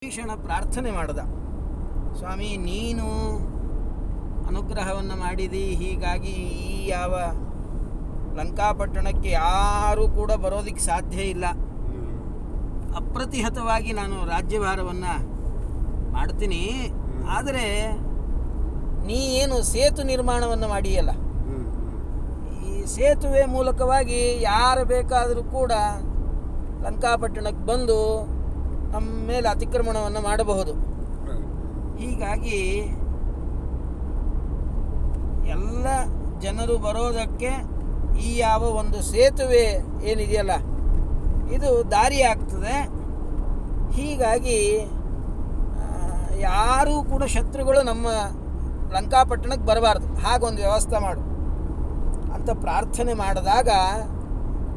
ಭೀಷಣ ಪ್ರಾರ್ಥನೆ ಮಾಡಿದ, ಸ್ವಾಮಿ ನೀನು ಅನುಗ್ರಹವನ್ನು ಮಾಡಿದಿ, ಹೀಗಾಗಿ ಈ ಯಾವ ಲಂಕಾಪಟ್ಟಣಕ್ಕೆ ಯಾರೂ ಕೂಡ ಬರೋದಕ್ಕೆ ಸಾಧ್ಯ ಇಲ್ಲ, ಅಪ್ರತಿಹತವಾಗಿ ನಾನು ರಾಜ್ಯಭಾರವನ್ನು ಮಾಡ್ತೀನಿ. ಆದರೆ ನೀ ಏನು ಸೇತು ನಿರ್ಮಾಣವನ್ನು ಮಾಡಿಯಲ್ಲ, ಈ ಸೇತುವೆ ಮೂಲಕವಾಗಿ ಯಾರು ಬೇಕಾದರೂ ಕೂಡ ಲಂಕಾಪಟ್ಟಣಕ್ಕೆ ಬಂದು ನಮ್ಮ ಮೇಲೆ ಅತಿಕ್ರಮಣವನ್ನು ಮಾಡಬಹುದು. ಹೀಗಾಗಿ ಎಲ್ಲ ಜನರು ಬರೋದಕ್ಕೆ ಈ ಯಾವ ಒಂದು ಸೇತುವೆ ಏನಿದೆಯಲ್ಲ ಇದು ದಾರಿ ಆಗ್ತದೆ. ಹೀಗಾಗಿ ಯಾರೂ ಕೂಡ ಶತ್ರುಗಳು ನಮ್ಮ ಲಂಕಾಪಟ್ಟಣಕ್ಕೆ ಬರಬಾರ್ದು, ಹಾಗೊಂದು ವ್ಯವಸ್ಥೆ ಮಾಡು ಅಂತ ಪ್ರಾರ್ಥನೆ ಮಾಡಿದಾಗ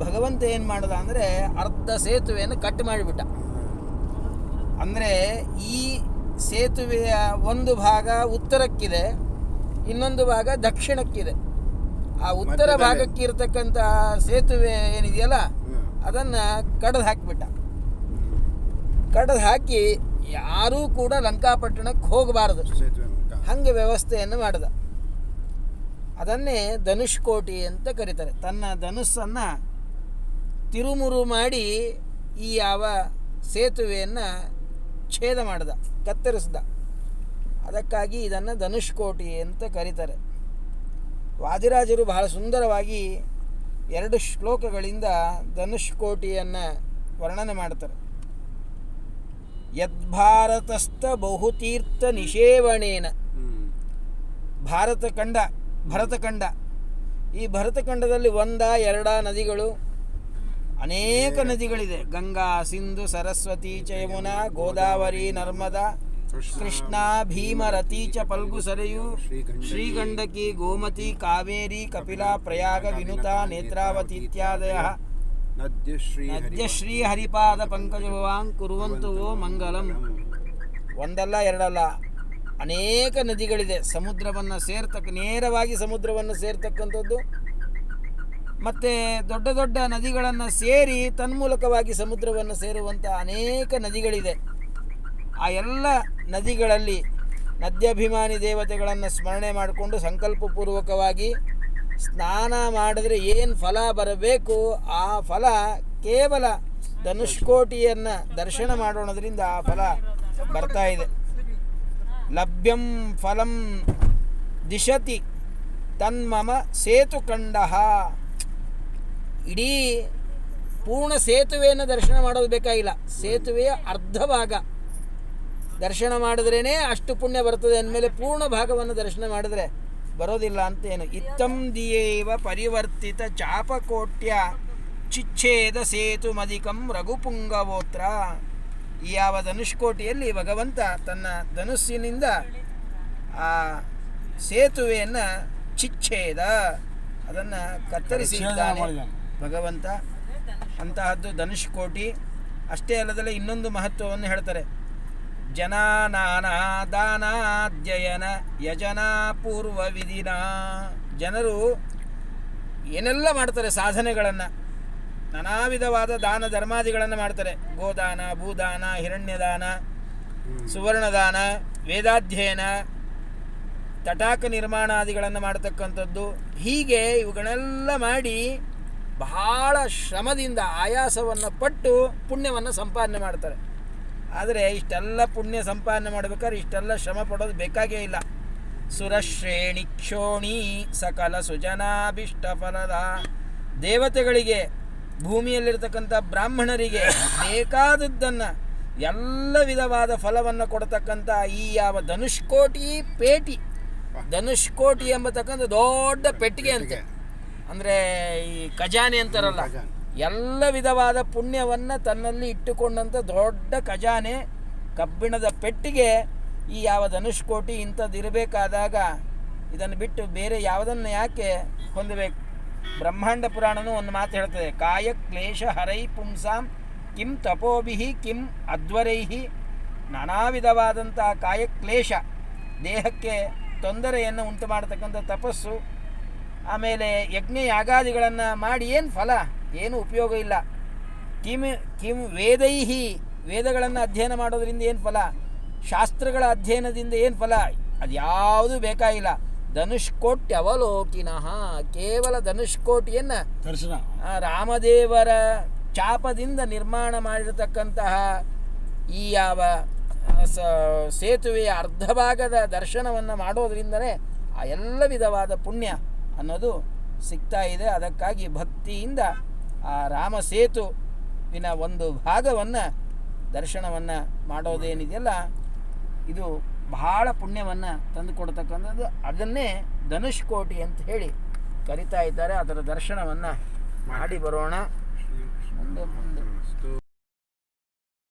ಭಗವಂತ ಏನು ಮಾಡ್ದ ಅಂದರೆ ಅರ್ಧ ಸೇತುವೆಯನ್ನು ಕಟ್ ಮಾಡಿಬಿಟ್ಟ. ಅಂದರೆ ಈ ಸೇತುವೆಯ ಒಂದು ಭಾಗ ಉತ್ತರಕ್ಕಿದೆ, ಇನ್ನೊಂದು ಭಾಗ ದಕ್ಷಿಣಕ್ಕಿದೆ. ಆ ಉತ್ತರ ಭಾಗಕ್ಕೆ ಇರತಕ್ಕಂಥ ಸೇತುವೆ ಏನಿದೆಯಲ್ಲ ಅದನ್ನು ಕಡ್ದು ಹಾಕಿಬಿಟ್ಟ. ಕಡ್ದು ಹಾಕಿ ಯಾರೂ ಕೂಡ ಲಂಕಾಪಟ್ಟಣಕ್ಕೆ ಹೋಗಬಾರದು, ಹಾಗೆ ವ್ಯವಸ್ಥೆಯನ್ನು ಮಾಡಿದ. ಅದನ್ನೇ ಧನುಷ್ಕೋಟಿ ಅಂತ ಕರೀತಾರೆ. ತನ್ನ ಧನುಸ್ಸನ್ನು ತಿರುಮುರು ಮಾಡಿ ಈ ಯಾವ ಸೇತುವೆಯನ್ನು ಛೇದ ಮಾಡಿದ, ಕತ್ತರಿಸಿದ. ಅದಕ್ಕಾಗಿ ಇದನ್ನು ಧನುಷ್ಕೋಟಿ ಅಂತ ಕರೀತಾರೆ. ವಾದಿರಾಜರು ಬಹಳ ಸುಂದರವಾಗಿ 2 ಶ್ಲೋಕಗಳಿಂದ ಧನುಷ್ಕೋಟಿಯನ್ನು ವರ್ಣನೆ ಮಾಡ್ತಾರೆ. ಯದ್ಭಾರತಸ್ಥ ಬಹುತೀರ್ಥ ನಿಷೇವಣೇನ, ಭರತಖಂಡ, ಈ ಭರತಖಂಡದಲ್ಲಿ 1-2 ನದಿಗಳು, ಅನೇಕ ನದಿಗಳಿದೆ. ಗಂಗಾ, ಸಿಂಧು, ಸರಸ್ವತಿ ಚ ಯಮುನಾ, ಗೋದಾವರಿ, ನರ್ಮದಾ, ಕೃಷ್ಣಾ, ಭೀಮರತಿ ಚ ಫಲ್ಗು ಸರಯು, ಶ್ರೀಗಂಡಕಿ, ಗೋಮತಿ, ಕಾವೇರಿ, ಕಪಿಲಾ, ಪ್ರಯಾಗ, ವಿನುತಾ, ನೇತ್ರಾವತಿ ಇತ್ಯಾದಯಃ ನದ್ಯಶ್ರೀ ಹರಿಪಾದ ಪಂಕಜಭವಾಂ ಕುರುವಂತು ವೋ ಮಂಗಲಂ. 1-2 ಅನೇಕ ನದಿಗಳಿದೆ. ಸಮುದ್ರವನ್ನು ನೇರವಾಗಿ ಸಮುದ್ರವನ್ನು ಸೇರ್ತಕ್ಕಂಥದ್ದು, ಮತ್ತು ದೊಡ್ಡ ದೊಡ್ಡ ನದಿಗಳನ್ನು ಸೇರಿ ತನ್ಮೂಲಕವಾಗಿ ಸಮುದ್ರವನ್ನು ಸೇರುವಂಥ ಅನೇಕ ನದಿಗಳಿದೆ. ಆ ಎಲ್ಲ ನದಿಗಳಲ್ಲಿ ನದ್ಯಾಭಿಮಾನಿ ದೇವತೆಗಳನ್ನು ಸ್ಮರಣೆ ಮಾಡಿಕೊಂಡು ಸಂಕಲ್ಪಪೂರ್ವಕವಾಗಿ ಸ್ನಾನ ಮಾಡಿದ್ರೆ ಏನು ಫಲ ಬರಬೇಕು ಆ ಫಲ ಕೇವಲ ಧನುಷ್ಕೋಟಿಯನ್ನು ದರ್ಶನ ಮಾಡೋಣದ್ರಿಂದ ಆ ಫಲ ಬರ್ತಾ ಇದೆ. ಲಭ್ಯಂ ಫಲಂ ದಿಶತಿ ತನ್ಮಮ ಸೇತುಖಂಡಃ. ಇಡೀ ಪೂರ್ಣ ಸೇತುವೆಯನ್ನು ದರ್ಶನ ಮಾಡೋದು ಬೇಕಾಗಿಲ್ಲ, ಸೇತುವೆಯ ಅರ್ಧ ಭಾಗ ದರ್ಶನ ಮಾಡಿದ್ರೇ ಅಷ್ಟು ಪುಣ್ಯ ಬರ್ತದೆ ಅಂದಮೇಲೆ ಪೂರ್ಣ ಭಾಗವನ್ನು ದರ್ಶನ ಮಾಡಿದ್ರೆ ಬರೋದಿಲ್ಲ ಅಂತೇನು. ಇತ್ತಂ ದಿಯೇವ ಪರಿವರ್ತಿತ ಚಾಪಕೋಟ್ಯ ಚಿಚ್ಛೇದ ಸೇತು ಮದಿಕಂ ರಘುಪುಂಗವೋತ್ರ. ಈ ಯಾವ ಧನುಷ್ಕೋಟಿಯಲ್ಲಿ ಭಗವಂತ ತನ್ನ ಧನುಸ್ಸಿನಿಂದ ಆ ಸೇತುವೆಯನ್ನು ಚಿಚ್ಛೇದ, ಅದನ್ನು ಕತ್ತರಿಸಿದ್ದಾನೆ ಭಗವಂತ. ಅಂತಹದ್ದು ಧನುಷ್ಕೋಟಿ. ಅಷ್ಟೇ ಅಲ್ಲದಲ್ಲೇ ಇನ್ನೊಂದು ಮಹತ್ವವನ್ನು ಹೇಳ್ತಾರೆ. ಜನಾನಾನ ದಾನಾಧ್ಯಯನ ಯಜನಾ ಪೂರ್ವ ವಿಧಿನ. ಜನರು ಏನೆಲ್ಲ ಮಾಡ್ತಾರೆ ಸಾಧನೆಗಳನ್ನು, ನಾನಾ ವಿಧವಾದ ದಾನ ಧರ್ಮಾದಿಗಳನ್ನು ಮಾಡ್ತಾರೆ. ಗೋದಾನ, ಭೂದಾನ, ಹಿರಣ್ಯದಾನ, ಸುವರ್ಣದಾನ, ವೇದಾಧ್ಯಯನ, ತಟಾಕ ನಿರ್ಮಾಣಾದಿಗಳನ್ನು ಮಾಡ್ತಕ್ಕಂಥದ್ದು. ಹೀಗೆ ಇವುಗಳೆಲ್ಲ ಮಾಡಿ ಬಹಳ ಶ್ರಮದಿಂದ ಆಯಾಸವನ್ನು ಪಟ್ಟು ಪುಣ್ಯವನ್ನು ಸಂಪಾದನೆ ಮಾಡ್ತಾರೆ. ಆದರೆ ಇಷ್ಟೆಲ್ಲ ಪುಣ್ಯ ಸಂಪಾದನೆ ಮಾಡಬೇಕಾದ್ರೆ ಇಷ್ಟೆಲ್ಲ ಶ್ರಮ ಪಡೋದು ಬೇಕಾಗೇ ಇಲ್ಲ. ಸುರಶ್ರೇಣಿ ಕ್ಷೋಣಿ ಸಕಲ ಸುಜನಾಭಿಷ್ಟ ಫಲದ. ದೇವತೆಗಳಿಗೆ, ಭೂಮಿಯಲ್ಲಿರ್ತಕ್ಕಂಥ ಬ್ರಾಹ್ಮಣರಿಗೆ ಬೇಕಾದದ್ದನ್ನು ಎಲ್ಲ ವಿಧವಾದ ಫಲವನ್ನು ಕೊಡತಕ್ಕಂಥ ಈ ಯಾವ ಧನುಷ್ಕೋಟಿ ಪೇಟಿ, ಧನುಷ್ಕೋಟಿ ಎಂಬತಕ್ಕಂಥ ದೊಡ್ಡ ಪೆಟ್ಟಿಗೆ ಅಂತೆ, ಅಂದರೆ ಈ ಖಜಾನೆ ಅಂತಾರಲ್ಲ, ಎಲ್ಲ ವಿಧವಾದ ಪುಣ್ಯವನ್ನು ತನ್ನಲ್ಲಿ ಇಟ್ಟುಕೊಂಡಂಥ ದೊಡ್ಡ ಖಜಾನೆ, ಕಬ್ಬಿಣದ ಪೆಟ್ಟಿಗೆ ಈ ಯಾವ ಧನುಷ್ಕೋಟಿ. ಇಂಥದ್ದಿರಬೇಕಾದಾಗ ಇದನ್ನು ಬಿಟ್ಟು ಬೇರೆ ಯಾವುದನ್ನು ಯಾಕೆ ಹೊಂದಬೇಕು? ಬ್ರಹ್ಮಾಂಡ ಪುರಾಣನೂ ಒಂದು ಮಾತು ಹೇಳ್ತದೆ. ಕಾಯ ಕ್ಲೇಶ ಹರೈ ಪುಂಸಾಂ ಕಿಂ ತಪೋಭಿಹಿ ಕಿಂ ಅಧ್ವರೈಹಿ. ನಾನಾ ವಿಧವಾದಂಥ ಕಾಯಕ್ಲೇಶ, ದೇಹಕ್ಕೆ ತೊಂದರೆಯನ್ನು ಉಂಟು ಮಾಡತಕ್ಕಂಥ ತಪಸ್ಸು, ಆಮೇಲೆ ಯಜ್ಞ ಯಾಗಾದಿಗಳನ್ನು ಮಾಡಿ ಏನು ಫಲ, ಏನು ಉಪಯೋಗ ಇಲ್ಲ. ಕಿಂ ವೇದೈಹಿ ವೇದಗಳನ್ನು ಅಧ್ಯಯನ ಮಾಡೋದ್ರಿಂದ ಏನು ಫಲ, ಶಾಸ್ತ್ರಗಳ ಅಧ್ಯಯನದಿಂದ ಏನು ಫಲ, ಅದ್ಯಾವುದೂ ಬೇಕಾಗಿಲ್ಲ. ಧನುಷ್ಕೋಟಿ ಅವಲೋಕಿನಃ, ಕೇವಲ ಧನುಷ್ಕೋಟಿಯನ್ನು ದರ್ಶನ ರಾಮದೇವರ ಚಾಪದಿಂದ ನಿರ್ಮಾಣ ಮಾಡಿರತಕ್ಕಂತಹ ಈ ಯಾವ ಸೇತುವೆಯ ಅರ್ಧ ಭಾಗದ ದರ್ಶನವನ್ನು ಮಾಡೋದ್ರಿಂದಲೇ ಆ ಎಲ್ಲ ವಿಧವಾದ ಪುಣ್ಯ ಅನ್ನೋದು ಸಿಗ್ತಾ ಇದೆ. ಅದಕ್ಕಾಗಿ ಭಕ್ತಿಯಿಂದ ಆ ರಾಮ ಸೇತುವಿನ ಒಂದು ಭಾಗವನ್ನು ದರ್ಶನವನ್ನು ಮಾಡೋದೇನಿದೆಯಲ್ಲ, ಇದು ಬಹಳ ಪುಣ್ಯವನ್ನು ತಂದುಕೊಡ್ತಕ್ಕಂಥದ್ದು. ಅದನ್ನೇ ಧನುಷ್ಕೋಟಿ ಅಂತ ಹೇಳಿ ಕರಿತಾ ಇದ್ದಾರೆ. ಅದರ ದರ್ಶನವನ್ನು ಮಾಡಿ ಬರೋಣ. ಮುಂದೆ